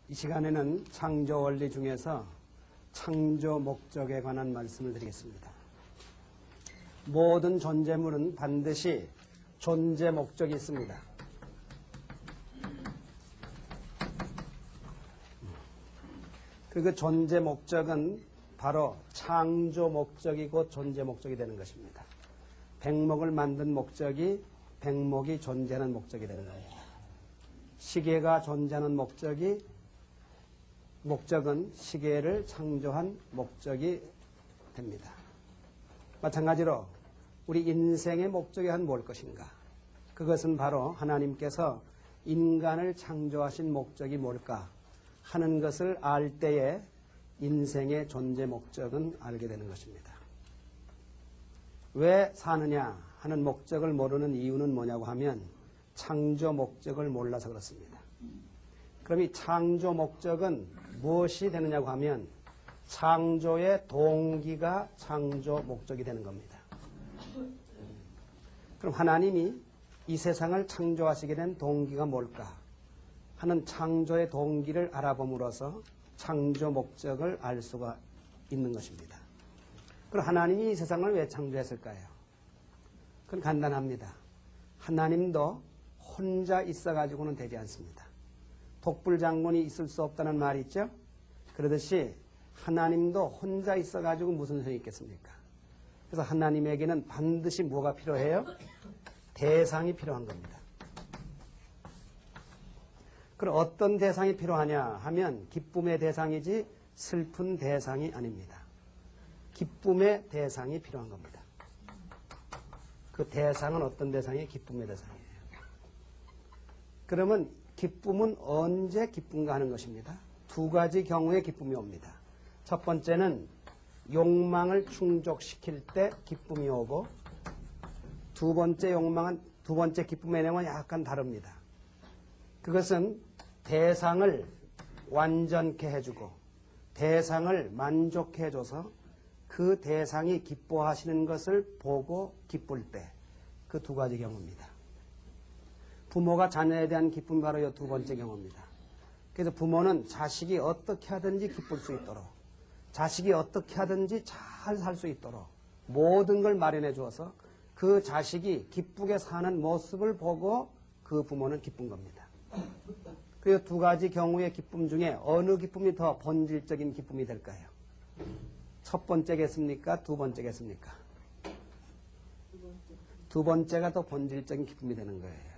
이 시간에는 창조 원리 중에서 창조 목적에 관한 말씀을 드리겠습니다. 모든 존재물은 반드시 존재 목적이 있습니다. 그 존재 목적은 바로 창조 목적이고 존재 목적이 되는 것입니다. 백목을 만든 목적이 백목이 존재하는 목적이 되는 겁니다. 시계가 존재하는 목적은 시계를 창조한 목적이 됩니다. 마찬가지로 우리 인생의 목적이 뭘 것인가? 그것은 바로 하나님께서 인간을 창조하신 목적이 뭘까 하는 것을 알 때에 인생의 존재 목적은 알게 되는 것입니다. 왜 사느냐 하는 목적을 모르는 이유는 뭐냐고 하면 창조 목적을 몰라서 그렇습니다. 그럼 이 창조 목적은 무엇이 되느냐고 하면 창조의 동기가 창조 목적이 되는 겁니다. 그럼 하나님이 이 세상을 창조하시게 된 동기가 뭘까 하는 창조의 동기를 알아봄으로써 창조 목적을 알 수가 있는 것입니다. 그럼 하나님이 이 세상을 왜 창조했을까요? 그건 간단합니다. 하나님도 혼자 있어가지고는 되지 않습니다. 독불장군이 있을 수 없다는 말이 있죠? 그러듯이 하나님도 혼자 있어가지고 무슨 소용이 있겠습니까? 그래서 하나님에게는 반드시 뭐가 필요해요? 대상이 필요한 겁니다. 그럼 어떤 대상이 필요하냐 하면 기쁨의 대상이지 슬픈 대상이 아닙니다. 기쁨의 대상이 필요한 겁니다. 그 대상은 어떤 대상이에요? 기쁨의 대상이에요. 그러면 기쁨은 언제 기쁜가 하는 것입니다. 두 가지 경우에 기쁨이 옵니다. 첫 번째는 욕망을 충족시킬 때 기쁨이 오고 두 번째 기쁨의 내용은 약간 다릅니다. 그것은 대상을 완전케 해주고 대상을 만족해 해줘서 그 대상이 기뻐하시는 것을 보고 기쁠 때 그 두 가지 경우입니다. 부모가 자녀에 대한 기쁨이 바로 이 두 번째 경우입니다. 그래서 부모는 자식이 어떻게 하든지 기쁠 수 있도록 자식이 어떻게 하든지 잘 살 수 있도록 모든 걸 마련해 주어서 그 자식이 기쁘게 사는 모습을 보고 그 부모는 기쁜 겁니다. 그 두 가지 경우의 기쁨 중에 어느 기쁨이 더 본질적인 기쁨이 될까요? 첫 번째겠습니까? 두 번째겠습니까? 두 번째가 더 본질적인 기쁨이 되는 거예요.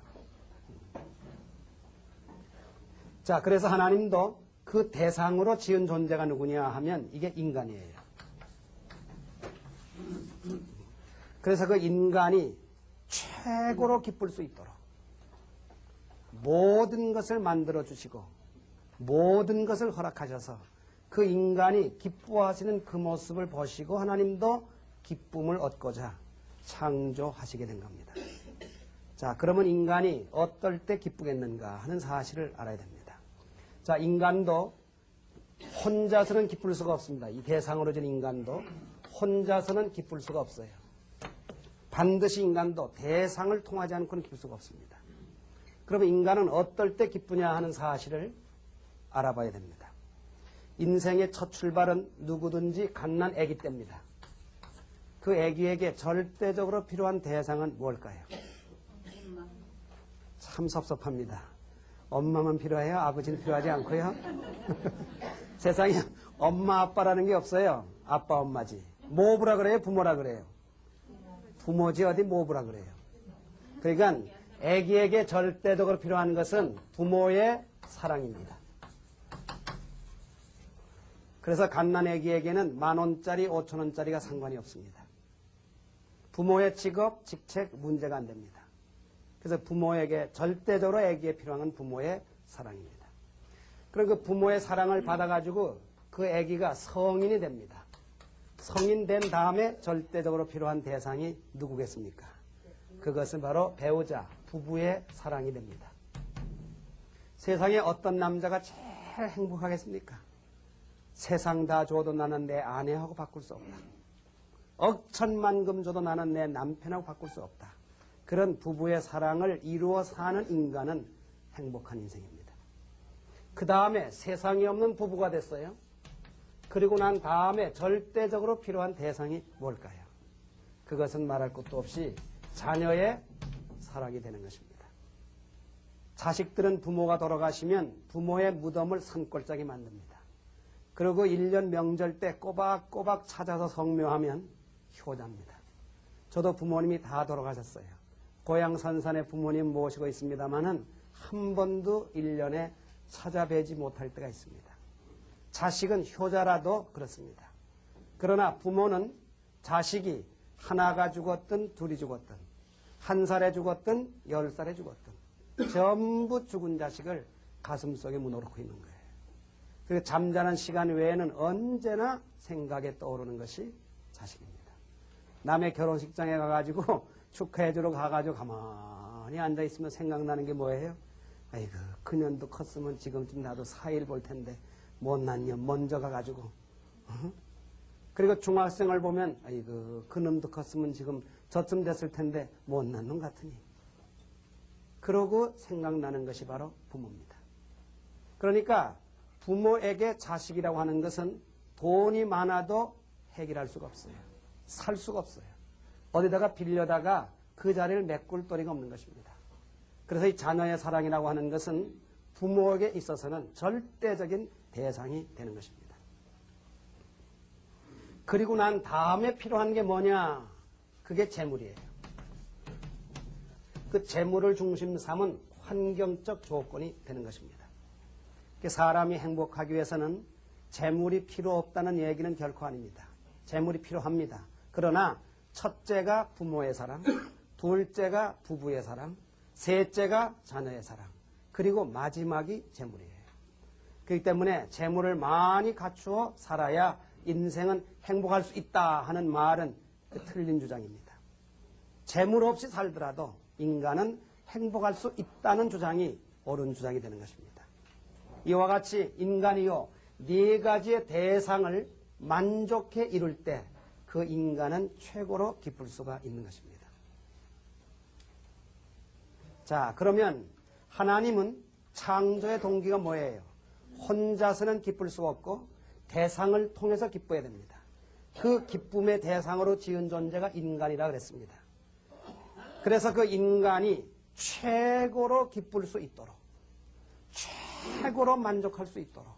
자, 그래서 하나님도 그 대상으로 지은 존재가 누구냐 하면 이게 인간이에요. 그래서 그 인간이 최고로 기쁠 수 있도록 모든 것을 만들어 주시고 모든 것을 허락하셔서 그 인간이 기뻐하시는 그 모습을 보시고 하나님도 기쁨을 얻고자 창조하시게 된 겁니다. 자, 그러면 인간이 어떨 때 기쁘겠는가 하는 사실을 알아야 됩니다. 자, 인간도 혼자서는 기쁠 수가 없습니다. 이 대상으로 진 인간도 혼자서는 기쁠 수가 없어요. 반드시 인간도 대상을 통하지 않고는 기쁠 수가 없습니다. 그러면 인간은 어떨 때 기쁘냐 하는 사실을 알아봐야 됩니다. 인생의 첫 출발은 누구든지 갓난 아기 때입니다. 그 아기에게 절대적으로 필요한 대상은 뭘까요? 참 섭섭합니다. 엄마만 필요해요? 아버지는 필요하지 않고요? 세상에 엄마 아빠라는 게 없어요. 아빠 엄마지. 모부라 그래요? 부모라 그래요? 부모지 어디 모부라 그래요? 그러니까 아기에게 절대적으로 필요한 것은 부모의 사랑입니다. 그래서 갓난 아기에게는 10,000원짜리 5,000원짜리가 상관이 없습니다. 부모의 직업, 직책 문제가 안 됩니다. 그래서 부모에게 절대적으로 아기에 필요한 건 부모의 사랑입니다. 그럼 그 부모의 사랑을 받아가지고 그 아기가 성인이 됩니다. 성인 된 다음에 절대적으로 필요한 대상이 누구겠습니까? 그것은 바로 배우자, 부부의 사랑이 됩니다. 세상에 어떤 남자가 제일 행복하겠습니까? 세상 다 줘도 나는 내 아내하고 바꿀 수 없다. 억천만금 줘도 나는 내 남편하고 바꿀 수 없다. 그런 부부의 사랑을 이루어 사는 인간은 행복한 인생입니다. 그 다음에 세상이 없는 부부가 됐어요. 그리고 난 다음에 절대적으로 필요한 대상이 뭘까요? 그것은 말할 것도 없이 자녀의 사랑이 되는 것입니다. 자식들은 부모가 돌아가시면 부모의 무덤을 산골짜기 만듭니다. 그리고 1년 명절 때 꼬박꼬박 찾아서 성묘하면 효자입니다. 저도 부모님이 다 돌아가셨어요. 고향 산산에 부모님 모시고 있습니다마는 한 번도 1년에 찾아뵈지 못할 때가 있습니다. 자식은 효자라도 그렇습니다. 그러나 부모는 자식이 하나가 죽었든 둘이 죽었든 1살에 죽었든 10살에 죽었든 전부 죽은 자식을 가슴속에 묻어놓고 있는 거예요. 그리고 잠자는 시간 외에는 언제나 생각에 떠오르는 것이 자식입니다. 남의 결혼식장에 가가지고 축하해주러 가가지고 가만히 앉아있으면 생각나는 게 뭐예요? 아이고 그년도 컸으면 지금쯤 나도 4일 볼 텐데 못난 년 먼저 가가지고 그리고 중학생을 보면 아이고 그놈도 컸으면 지금 저쯤 됐을 텐데 못난 놈 같으니 그러고 생각나는 것이 바로 부모입니다. 그러니까 부모에게 자식이라고 하는 것은 돈이 많아도 해결할 수가 없어요. 살 수가 없어요. 어디다가 빌려다가 그 자리를 메꿀 도리가 없는 것입니다. 그래서 이 자녀의 사랑이라고 하는 것은 부모에게 있어서는 절대적인 대상이 되는 것입니다. 그리고 난 다음에 필요한 게 뭐냐? 그게 재물이에요. 그 재물을 중심 삼은 환경적 조건이 되는 것입니다. 사람이 행복하기 위해서는 재물이 필요 없다는 얘기는 결코 아닙니다. 재물이 필요합니다. 그러나 첫째가 부모의 사랑, 둘째가 부부의 사랑, 셋째가 자녀의 사랑, 그리고 마지막이 재물이에요. 그렇기 때문에 재물을 많이 갖추어 살아야 인생은 행복할 수 있다 하는 말은 틀린 주장입니다. 재물 없이 살더라도 인간은 행복할 수 있다는 주장이 옳은 주장이 되는 것입니다. 이와 같이 인간이요 4가지의 대상을 만족해 이룰 때 그 인간은 최고로 기쁠 수가 있는 것입니다. 자, 그러면 하나님은 창조의 동기가 뭐예요? 혼자서는 기쁠 수가 없고 대상을 통해서 기뻐야 됩니다. 그 기쁨의 대상으로 지은 존재가 인간이라 그랬습니다. 그래서 그 인간이 최고로 기쁠 수 있도록 최고로 만족할 수 있도록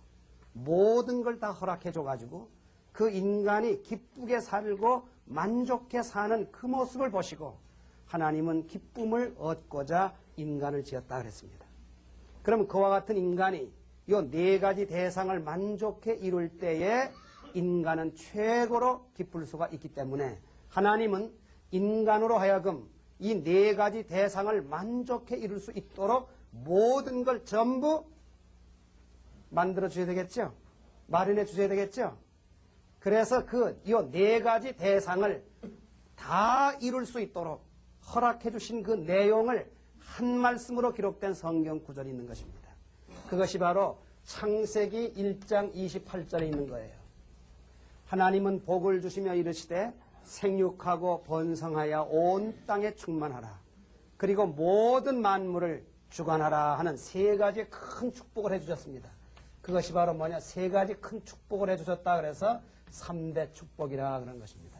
모든 걸 다 허락해 줘가지고 그 인간이 기쁘게 살고 만족해 사는 그 모습을 보시고 하나님은 기쁨을 얻고자 인간을 지었다 그랬습니다. 그럼 그와 같은 인간이 이 4가지 대상을 만족해 이룰 때에 인간은 최고로 기쁠 수가 있기 때문에 하나님은 인간으로 하여금 이 4가지 대상을 만족해 이룰 수 있도록 모든 걸 전부 만들어 주셔야 되겠죠? 마련해 주셔야 되겠죠? 그래서 이 4가지 대상을 다 이룰 수 있도록 허락해 주신 그 내용을 한 말씀으로 기록된 성경 구절이 있는 것입니다. 그것이 바로 창세기 1장 28절에 있는 거예요. 하나님은 복을 주시며 이르시되 생육하고 번성하여 온 땅에 충만하라. 그리고 모든 만물을 주관하라 하는 3가지 큰 축복을 해주셨습니다. 그것이 바로 뭐냐? 3가지 큰 축복을 해주셨다 그래서 3대 축복이라 그런 것입니다.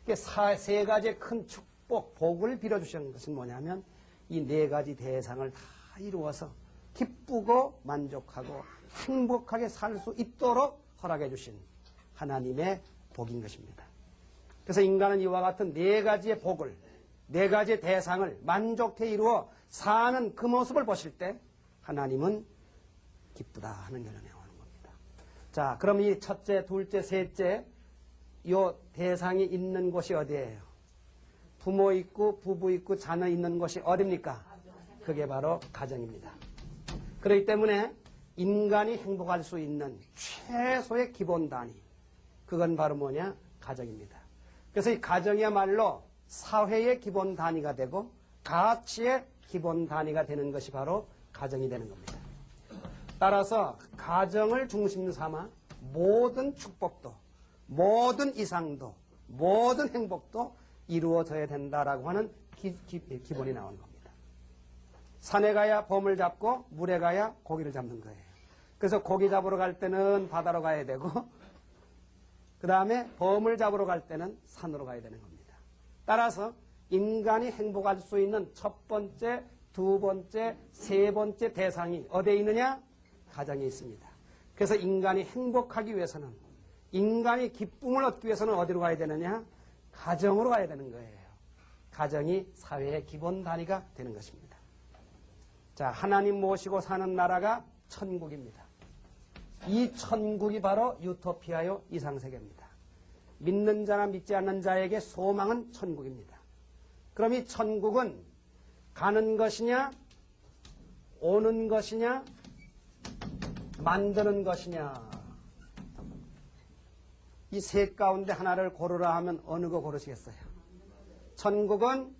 3가지 큰 축복, 복을 빌어주신 것은 뭐냐면 이 4가지 대상을 다 이루어서 기쁘고 만족하고 행복하게 살 수 있도록 허락해 주신 하나님의 복인 것입니다. 그래서 인간은 이와 같은 4가지의 복을, 4가지의 대상을 만족해 이루어 사는 그 모습을 보실 때 하나님은 기쁘다 하는 결론에 오는 겁니다. 자, 그럼 이 첫째, 둘째, 셋째 이 대상이 있는 곳이 어디예요? 부모 있고 부부 있고 자녀 있는 곳이 어디입니까? 그게 바로 가정입니다. 그렇기 때문에 인간이 행복할 수 있는 최소의 기본 단위, 그건 바로 뭐냐? 가정입니다. 그래서 이 가정이야말로 사회의 기본 단위가 되고 가치의 기본 단위가 되는 것이 바로 가정이 되는 겁니다. 따라서 가정을 중심 삼아 모든 축복도, 모든 이상도, 모든 행복도 이루어져야 된다라고 하는 기본이 나오는 겁니다. 산에 가야 봄을 잡고 물에 가야 고기를 잡는 거예요. 그래서 고기 잡으러 갈 때는 바다로 가야 되고 그 다음에 범을 잡으러 갈 때는 산으로 가야 되는 겁니다. 따라서 인간이 행복할 수 있는 첫 번째, 두 번째, 세 번째 대상이 어디에 있느냐? 가정에 있습니다. 그래서 인간이 행복하기 위해서는, 인간이 기쁨을 얻기 위해서는 어디로 가야 되느냐? 가정으로 가야 되는 거예요. 가정이 사회의 기본 단위가 되는 것입니다. 자, 하나님 모시고 사는 나라가 천국입니다. 이 천국이 바로 유토피아요, 이상세계입니다. 믿는 자나 믿지 않는 자에게 소망은 천국입니다. 그럼 이 천국은 가는 것이냐, 오는 것이냐, 만드는 것이냐, 이 셋 가운데 하나를 고르라 하면 어느 거 고르시겠어요? 천국은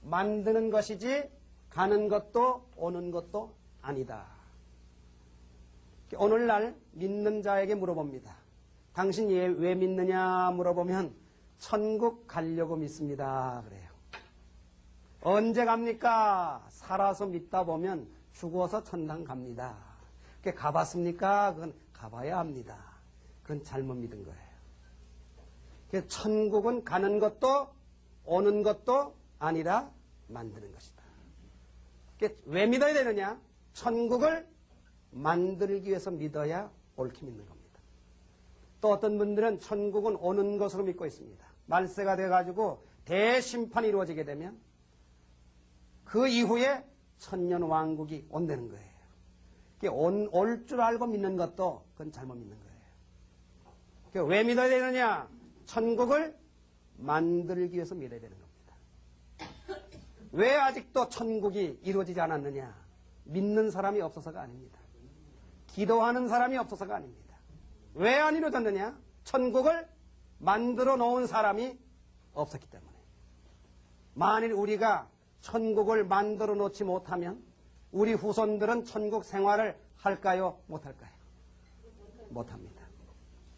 만드는 것이지 가는 것도 오는 것도 아니다. 오늘날 믿는 자에게 물어봅니다. 당신 왜 믿느냐 물어보면 천국 가려고 믿습니다. 그래요. 언제 갑니까? 살아서 믿다 보면 죽어서 천당 갑니다. 가봤습니까? 그건 가봐야 합니다. 그건 잘못 믿은 거예요. 천국은 가는 것도 오는 것도 아니라 만드는 것이다. 왜 믿어야 되느냐? 천국을 만들기 위해서 믿어야 옳게 믿는 겁니다. 또 어떤 분들은 천국은 오는 것으로 믿고 있습니다. 말세가 돼가지고 대심판이 이루어지게 되면 그 이후에 천년왕국이 온다는 거예요. 올 줄 알고 믿는 것도 그건 잘못 믿는 거예요. 왜 믿어야 되느냐? 천국을 만들기 위해서 믿어야 되는 겁니다. 왜 아직도 천국이 이루어지지 않았느냐? 믿는 사람이 없어서가 아닙니다. 기도하는 사람이 없어서가 아닙니다. 왜 안 이루어졌느냐? 천국을 만들어 놓은 사람이 없었기 때문에. 만일 우리가 천국을 만들어 놓지 못하면 우리 후손들은 천국 생활을 할까요? 못할까요? 못합니다.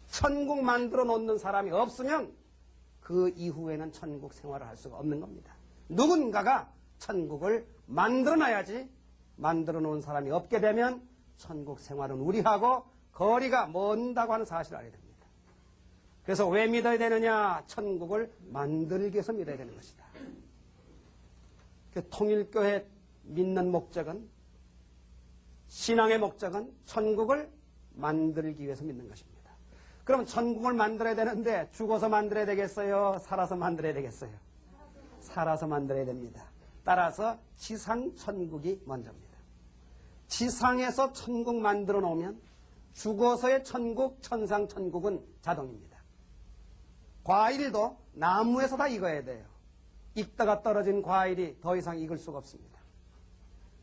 천국 만들어 놓는 사람이 없으면 그 이후에는 천국 생활을 할 수가 없는 겁니다. 누군가가 천국을 만들어 놔야지 만들어 놓은 사람이 없게 되면 천국 생활은 우리하고 거리가 먼다고 하는 사실을 알게 됩니다. 그래서 왜 믿어야 되느냐? 천국을 만들기 위해서 믿어야 되는 것이다. 통일교회 믿는 목적은, 신앙의 목적은 천국을 만들기 위해서 믿는 것입니다. 그럼 천국을 만들어야 되는데 죽어서 만들어야 되겠어요? 살아서 만들어야 되겠어요? 살아서 만들어야 됩니다. 따라서 지상 천국이 먼저입니다. 지상에서 천국 만들어 놓으면 죽어서의 천국, 천상 천국은 자동입니다. 과일도 나무에서 다 익어야 돼요. 익다가 떨어진 과일이 더 이상 익을 수가 없습니다.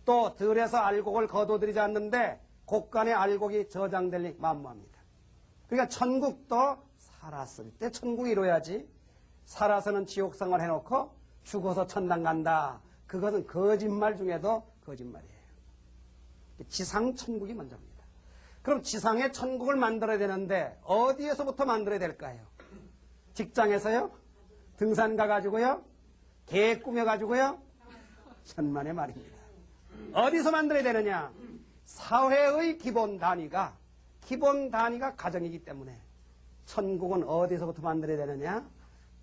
또 들에서 알곡을 거둬들이지 않는데 곡간에 알곡이 저장될 리 만무합니다. 그러니까 천국도 살았을 때 천국이 이루어야지 살아서는 지옥생활 해놓고 죽어서 천당 간다. 그것은 거짓말 중에도 거짓말이에요. 지상 천국이 먼저입니다. 그럼 지상의 천국을 만들어야 되는데 어디에서부터 만들어야 될까요? 직장에서요? 등산 가가지고요? 계획 꾸며가지고요? 천만의 말입니다. 어디서 만들어야 되느냐? 사회의 기본 단위가 가정이기 때문에 천국은 어디서부터 만들어야 되느냐?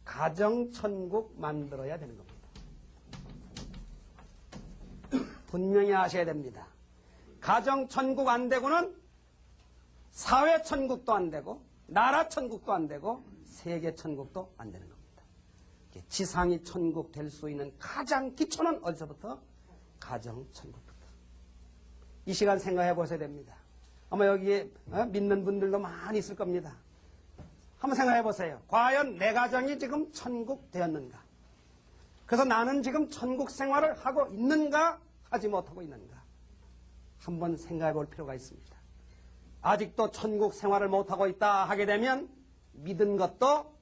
가정천국 만들어야 되는 겁니다. 분명히 아셔야 됩니다. 가정천국 안 되고는 사회천국도 안 되고 나라천국도 안 되고 세계천국도 안 되는 겁니다. 지상이 천국 될 수 있는 가장 기초는 어디서부터? 가정천국부터. 이 시간 생각해 보셔야 됩니다. 아마 여기에 믿는 분들도 많이 있을 겁니다. 한번 생각해 보세요. 과연 내 가정이 지금 천국 되었는가? 그래서 나는 지금 천국 생활을 하고 있는가? 하지 못하고 있는가? 한번 생각해 볼 필요가 있습니다. 아직도 천국 생활을 못하고 있다 하게 되면 믿은 것도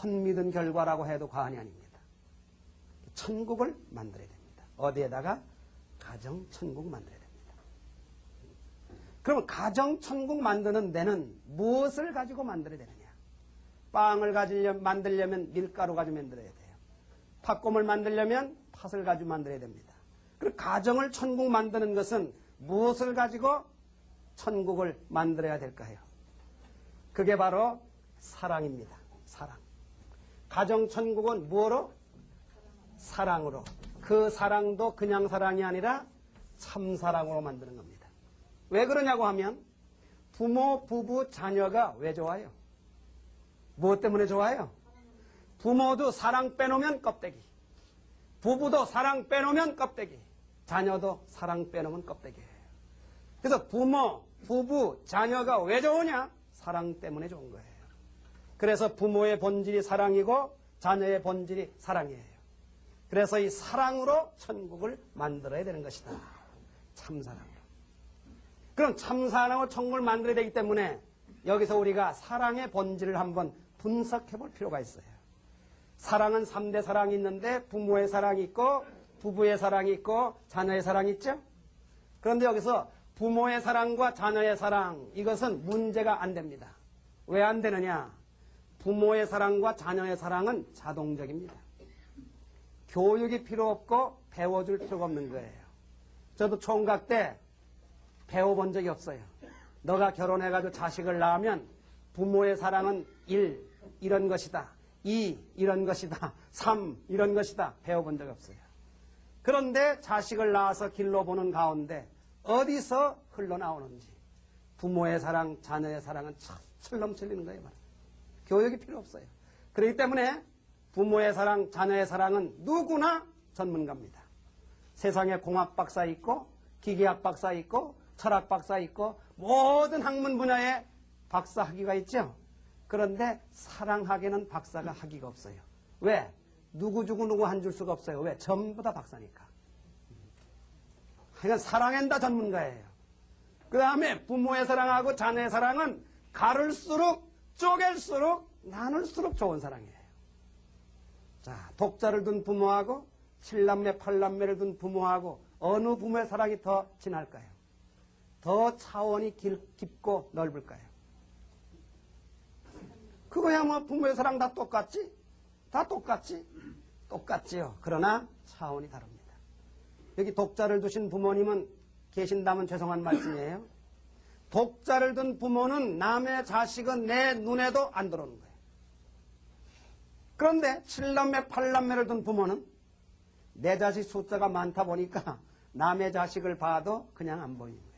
헛믿은 결과라고 해도 과언이 아닙니다. 천국을 만들어야 됩니다. 어디에다가? 가정천국 만들어야 됩니다. 그러면 가정천국 만드는 데는 무엇을 가지고 만들어야 되느냐? 빵을 만들려면 밀가루 가지고 만들어야 돼요. 팥곰을 만들려면 팥을 가지고 만들어야 됩니다. 그리고 가정을 천국 만드는 것은 무엇을 가지고 천국을 만들어야 될까요? 그게 바로 사랑입니다. 사랑. 가정천국은 뭐로? 사랑으로. 그 사랑도 그냥 사랑이 아니라 참사랑으로 만드는 겁니다. 왜 그러냐고 하면 부모, 부부, 자녀가 왜 좋아요? 무엇 때문에 좋아요? 부모도 사랑 빼놓으면 껍데기. 부부도 사랑 빼놓으면 껍데기. 자녀도 사랑 빼놓으면 껍데기예요. 그래서 부모, 부부, 자녀가 왜 좋으냐? 사랑 때문에 좋은 거예요. 그래서 부모의 본질이 사랑이고 자녀의 본질이 사랑이에요. 그래서 이 사랑으로 천국을 만들어야 되는 것이다. 참사랑으로. 그럼 참사랑으로 천국을 만들어야 되기 때문에 여기서 우리가 사랑의 본질을 한번 분석해 볼 필요가 있어요. 사랑은 3대 사랑이 있는데 부모의 사랑이 있고 부부의 사랑이 있고 자녀의 사랑이 있죠? 그런데 여기서 부모의 사랑과 자녀의 사랑, 이것은 문제가 안 됩니다. 왜 안 되느냐? 부모의 사랑과 자녀의 사랑은 자동적입니다. 교육이 필요 없고 배워줄 필요가 없는 거예요. 저도 총각 때 배워본 적이 없어요. 너가 결혼해가지고 자식을 낳으면 부모의 사랑은 1, 이런 것이다. 2, 이런 것이다. 3, 이런 것이다. 배워본 적이 없어요. 그런데 자식을 낳아서 길러 보는 가운데 어디서 흘러나오는지 부모의 사랑, 자녀의 사랑은 철 넘쳐리는 거예요. 교육이 필요 없어요. 그렇기 때문에 부모의 사랑, 자녀의 사랑은 누구나 전문가입니다. 세상에 공학 박사 있고 기계학 박사 있고 철학 박사 있고 모든 학문 분야에 박사 학위가 있죠. 그런데 사랑학에는 박사가 학위가 없어요. 왜? 누구 한 줄 수가 없어요. 왜? 전부 다 박사니까. 그러니까 사랑엔 다 전문가예요. 그 다음에 부모의 사랑하고 자녀의 사랑은 가를수록 쪼갤수록 나눌수록 좋은 사랑이에요. 자, 독자를 둔 부모하고 7남매 8남매를 둔 부모하고 어느 부모의 사랑이 더 진할까요? 더 차원이 깊고 넓을까요? 그거야 뭐 부모의 사랑 다 똑같지? 다 똑같지? 똑같지요. 그러나 차원이 다릅니다. 여기 독자를 두신 부모님은 계신다면 죄송한 말씀이에요. 독자를 둔 부모는 남의 자식은 내 눈에도 안 들어오는 거예요. 그런데 7남매 8남매를 둔 부모는 내 자식 숫자가 많다 보니까 남의 자식을 봐도 그냥 안 보이는 거예요.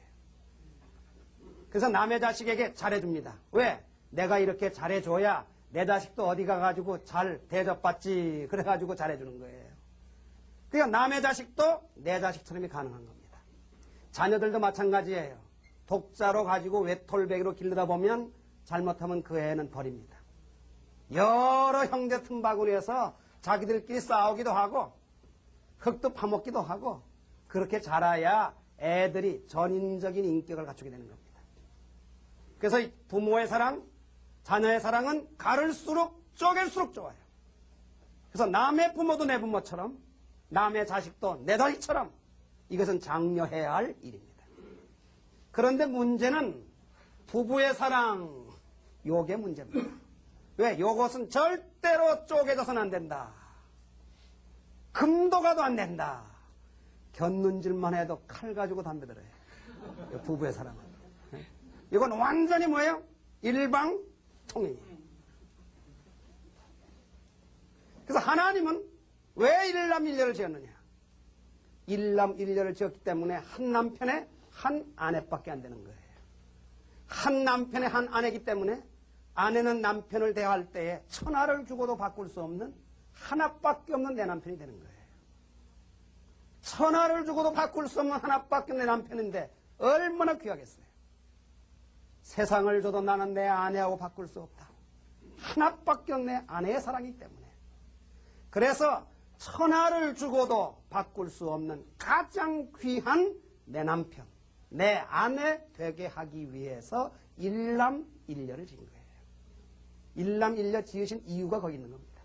그래서 남의 자식에게 잘해줍니다. 왜? 내가 이렇게 잘해줘야 내 자식도 어디 가가지고 잘 대접받지. 그래가지고 잘해주는 거예요. 그러니까 남의 자식도 내 자식처럼이 가능한 겁니다. 자녀들도 마찬가지예요. 독자로 가지고 외톨배기로 길러다 보면 잘못하면 그 애는 버립니다. 여러 형제 틈바구니에서 자기들끼리 싸우기도 하고 흙도 파먹기도 하고 그렇게 자라야 애들이 전인적인 인격을 갖추게 되는 겁니다. 그래서 이 부모의 사랑, 자녀의 사랑은 가를수록 쪼갤수록 좋아요. 그래서 남의 부모도 내 부모처럼 남의 자식도 내 자식처럼 이것은 장려해야 할 일입니다. 그런데 문제는 부부의 사랑, 요게 문제입니다. 왜? 요것은 절대로 쪼개져서는 안 된다. 금도 가도 안 된다. 곁눈질만 해도 칼 가지고 담배 들어요. 부부의 사랑은. 이건 완전히 뭐예요? 일방통행이에요. 그래서 하나님은 왜 일남일녀를 지었느냐? 일남일녀를 지었기 때문에 한 남편에 한 아내밖에 안 되는 거예요. 한 남편에 한 아내이기 때문에 아내는 남편을 대할 때에 천하를 주고도 바꿀 수 없는 하나밖에 없는 내 남편이 되는 거예요. 천하를 주고도 바꿀 수 없는 하나밖에 없는 내 남편인데 얼마나 귀하겠어요. 세상을 줘도 나는 내 아내하고 바꿀 수 없다. 하나밖에 없는 내 아내의 사랑이기 때문에. 그래서 천하를 주고도 바꿀 수 없는 가장 귀한 내 남편, 내 아내 되게 하기 위해서 일남일녀를 지은 거예요. 일남일녀 지으신 이유가 거기 있는 겁니다.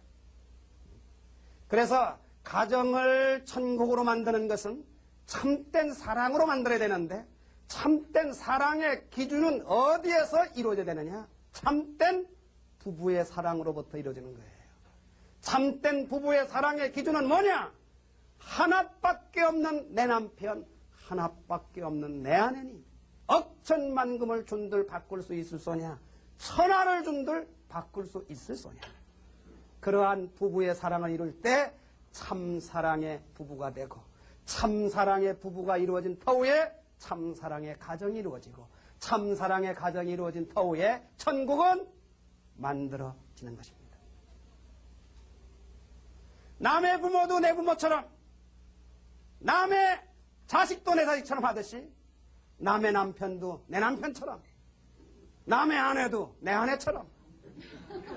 그래서 가정을 천국으로 만드는 것은 참된 사랑으로 만들어야 되는데 참된 사랑의 기준은 어디에서 이루어져야 되느냐? 참된 부부의 사랑으로부터 이루어지는 거예요. 참된 부부의 사랑의 기준은 뭐냐? 하나밖에 없는 내 남편, 하나밖에 없는 내 아내니 억천만금을 준들 바꿀 수 있을 소냐? 천하를 준들 바꿀 수 있을 소냐? 그러한 부부의 사랑을 이룰 때 참사랑의 부부가 되고 참사랑의 부부가 이루어진 터후에 참사랑의 가정이 이루어지고 참사랑의 가정이 이루어진 터후에 천국은 만들어지는 것입니다. 남의 부모도 내 부모처럼 남의 자식도 내 자식처럼 하듯이 남의 남편도 내 남편처럼 남의 아내도 내 아내처럼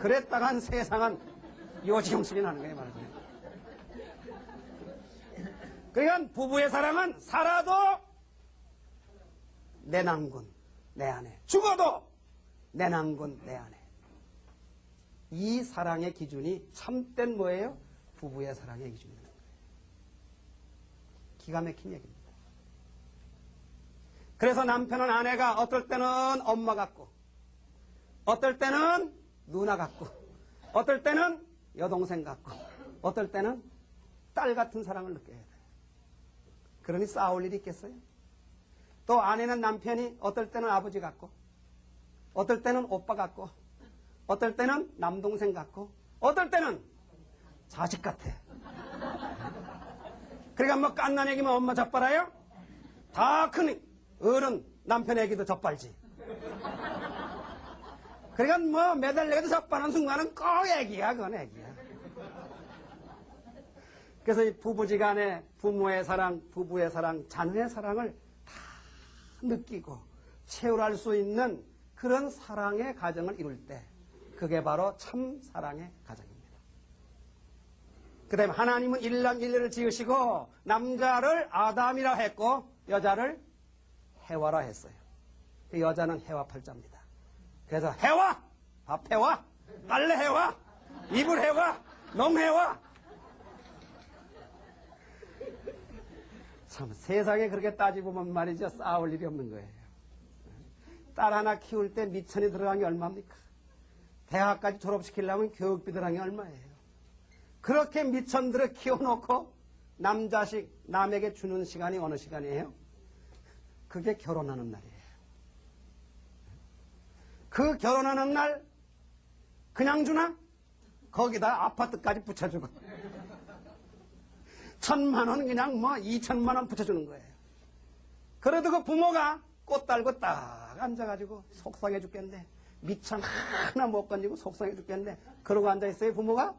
그랬다간 세상은 요지경술이 나는 거예요. 말하자면. 그러니까 부부의 사랑은 살아도 내 남군 내 아내 죽어도 내 남군 내 아내 이 사랑의 기준이 참된 뭐예요? 부부의 사랑의 기준입니다. 기가 막힌 얘기입니다. 그래서 남편은 아내가 어떨 때는 엄마 같고 어떨 때는 누나 같고 어떨 때는 여동생 같고 어떨 때는 딸 같은 사랑을 느껴야 돼요. 그러니 싸울 일이 있겠어요? 또 아내는 남편이 어떨 때는 아버지 같고 어떨 때는 오빠 같고 어떨 때는 남동생 같고 어떨 때는 자식 같아. 그러니까 뭐 깐난 애기면 엄마 젖발아요? 다 큰 어른 남편 애기도 젖발지. 그러니까 뭐 매달려도 젖바는 순간은 꼭 애기야. 그건 애기야. 그래서 이 부부지간에 부모의 사랑, 부부의 사랑, 자녀의 사랑을 다 느끼고 체울할 수 있는 그런 사랑의 가정을 이룰 때 그게 바로 참 사랑의 가정입니다. 그 다음에 하나님은 일남일녀를 지으시고 남자를 아담이라 했고 여자를 해와라 했어요. 그 여자는 해와 팔자입니다. 그래서 해와, 밥 해와, 빨래 해와, 이불 해와, 농 해와. 참 세상에 그렇게 따지보면 말이죠. 싸울 일이 없는 거예요. 딸 하나 키울 때 미천이 들어간 게 얼마입니까? 대학까지 졸업시키려면 교육비 들어간 게 얼마예요? 그렇게 미천들을 키워놓고 남자식 남에게 주는 시간이 어느 시간이에요? 그게 결혼하는 날이에요. 그 결혼하는 날 그냥 주나? 거기다 아파트까지 붙여주고 1,000만 원 그냥 뭐 2,000만 원 붙여주는 거예요. 그래도 그 부모가 꽃 달고 딱 앉아가지고 속상해 죽겠네. 미천 하나 못 건지고 속상해 죽겠네. 그러고 앉아있어요 부모가?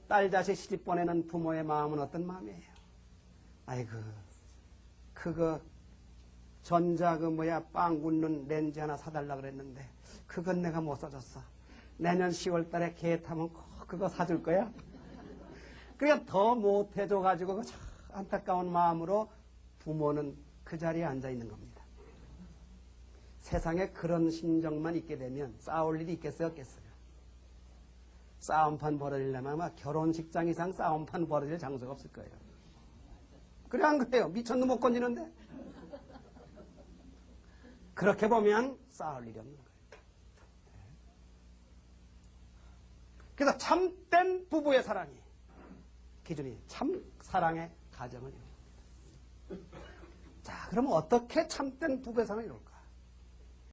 딸 자식 시집 보내는 부모의 마음은 어떤 마음이에요? 아이고 그거 전자 빵 굽는 렌즈 하나 사달라 그랬는데 그건 내가 못 사줬어. 내년 10월 달에 개 타면 꼭 그거 사줄 거야? 그냥 더 못해줘가지고 그 안타까운 마음으로 부모는 그 자리에 앉아있는 겁니다. 세상에 그런 심정만 있게 되면 싸울 일이 있겠어요? 없겠어요? 싸움판 벌어지려면 아마 결혼식장 이상 싸움판 벌어질 장소가 없을 거예요. 그래 안 그래요? 미천도 못 건지는데? 그렇게 보면 싸울 일이 없는 거예요. 그래서 참된 부부의 사랑이 기준이 참 사랑의 가정을 이룹니다. 자, 그러면 어떻게 참된 부부의 사랑을 이룰까?